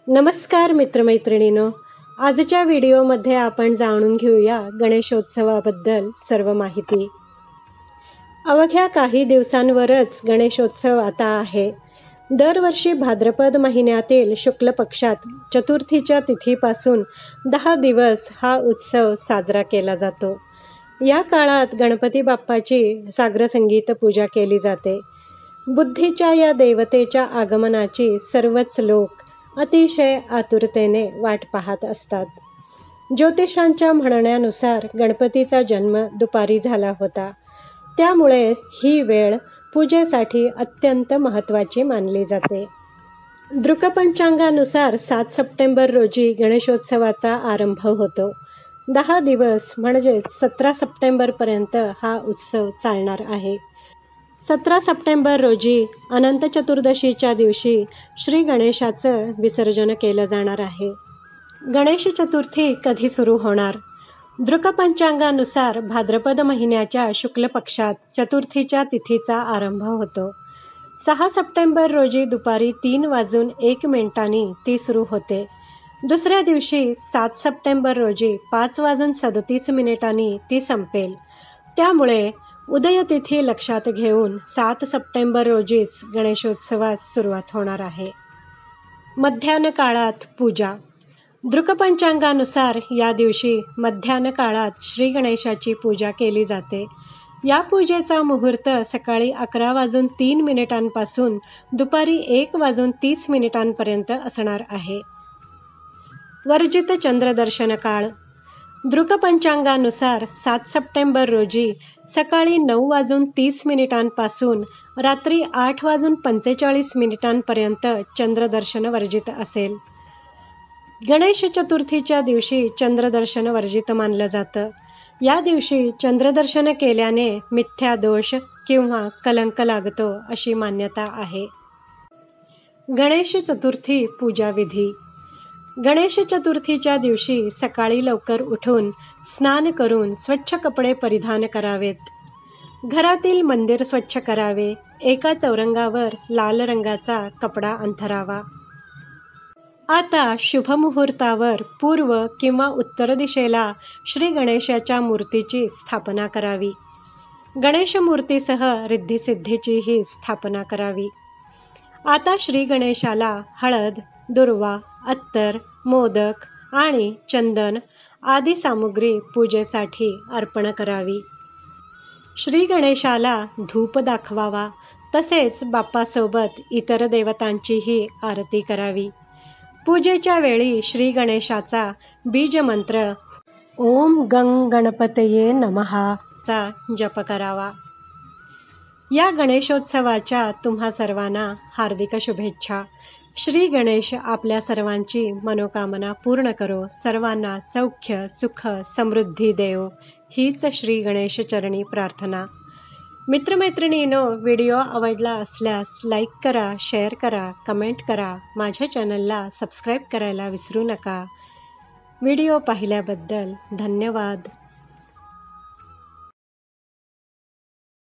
नमस्कार मित्रमैत्रिणींनो, आजच्या व्हिडिओमध्ये आपण जाणून घेऊया गणेशोत्सवाबद्दल सर्व माहिती। अवघ्या काही दिवसांवरच गणेशोत्सव आता आहे। दरवर्षी भाद्रपद महिन्यातील शुक्ल पक्षात चतुर्थीच्या तिथीपासून 10 दिवस हा उत्सव साजरा केला जातो। या काळात गणपती बाप्पाची साग्रसंगीत पूजा केली जाते। बुद्धीच्या या देवतेच्या आगमनाची सर्वच लोक अतिशय आतुरतेने वाट पाहत असतात। ज्योतिषांच्या म्हणण्यानुसार गणपतीचा जन्म दुपारी झाला होता, त्यामुळे ही वेळ पूजेसाठी अत्यंत महत्त्वाची मानली जाते। दृकपंचांगानुसार 7 सप्टेंबर रोजी गणेशोत्सवाचा आरंभ होतो। 10 दिवस म्हणजे 17 सप्टेंबरपर्यंत हा उत्सव चालणार आहे। 17 सप्टेंबर रोजी अनंत चतुर्दशीच्या दिवशी श्री गणेशाचं विसर्जन केलं जाणार आहे। गणेश चतुर्थी कधी सुरू होणार? दृकपंचांगानुसार भाद्रपद महिन्याच्या शुक्ल पक्षात चतुर्थीच्या तिथीचा आरंभ होतो। 6 सप्टेंबर रोजी दुपारी 3:01 ती सुरू होते। दुसऱ्या दिवशी 7 सप्टेंबर रोजी 5:37 ती संपेल। त्यामुळे उदयतिथी लक्षात घेऊन 7 सप्टेंबर रोजीच गणेशोत्सवास सुरुवात होणार आहे। मध्यान्ह काळात पूजा। दृकपंचांगानुसार या दिवशी मध्यान्ह काळात श्री गणेशाची पूजा केली जाते। या पूजेचा मुहूर्त सकाळी 11:03 पासून दुपारी 1:30 पर्यंत असणार आहे। वर्जित चंद्रदर्शन काळ। दृकपंचांगानुसार 7 सप्टेंबर रोजी सकाळी 9:30 पासून रात्री 8:45 पर्यंत चंद्रदर्शन वर्जित असेल। गणेश चतुर्थीच्या दिवशी चंद्रदर्शन वर्जित मानलं जातं। या दिवशी चंद्रदर्शन केल्याने मिथ्या दोष किंवा कलंक लागतो अशी मान्यता आहे। गणेश चतुर्थी पूजा विधी। गणेश चतुर्थीच्या दिवशी सकाळी लवकर उठून स्नान करून स्वच्छ कपडे परिधान करावेत। घरातील मंदिर स्वच्छ करावे। एका चौरंगावर लाल रंगाचा कपडा अंथरावा। आता शुभ मुहूर्तावर पूर्व किंवा उत्तर दिशेला श्री गणेशाच्या मूर्तीची स्थापना करावी। गणेश मूर्तीसह रिद्धिसिद्धीचीही स्थापना करावी। आता श्री गणेशाला हळद, दुर्वा, अत्तर, मोदक आणि चंदन आदी सामुग्री पूजेसाठी अर्पण करावी। श्री गणेशाला धूप दाखवावा, तसेच बाप्पासोबत इतर देवतांचीही आरती करावी। पूजेच्या वेळी श्री गणेशाचा बीजमंत्र ओम गं गणपतये नमः चा जप करावा। या गणेशोत्सवाच्या तुम्हा सर्वांना हार्दिक शुभेच्छा। श्री गणेश आपल्या सर्वांची मनोकामना पूर्ण करो, सर्वांना सौख्य, सुख, समृद्धी देवो, हीच श्री गणेश चरणी प्रार्थना। मित्रमैत्रिणींनो, व्हिडिओ आवडला असल्यास लाईक करा, शेअर करा, कमेंट करा। माझ्या चॅनलला सबस्क्राईब करायला विसरू नका। व्हिडिओ पाहिल्याबद्दल धन्यवाद।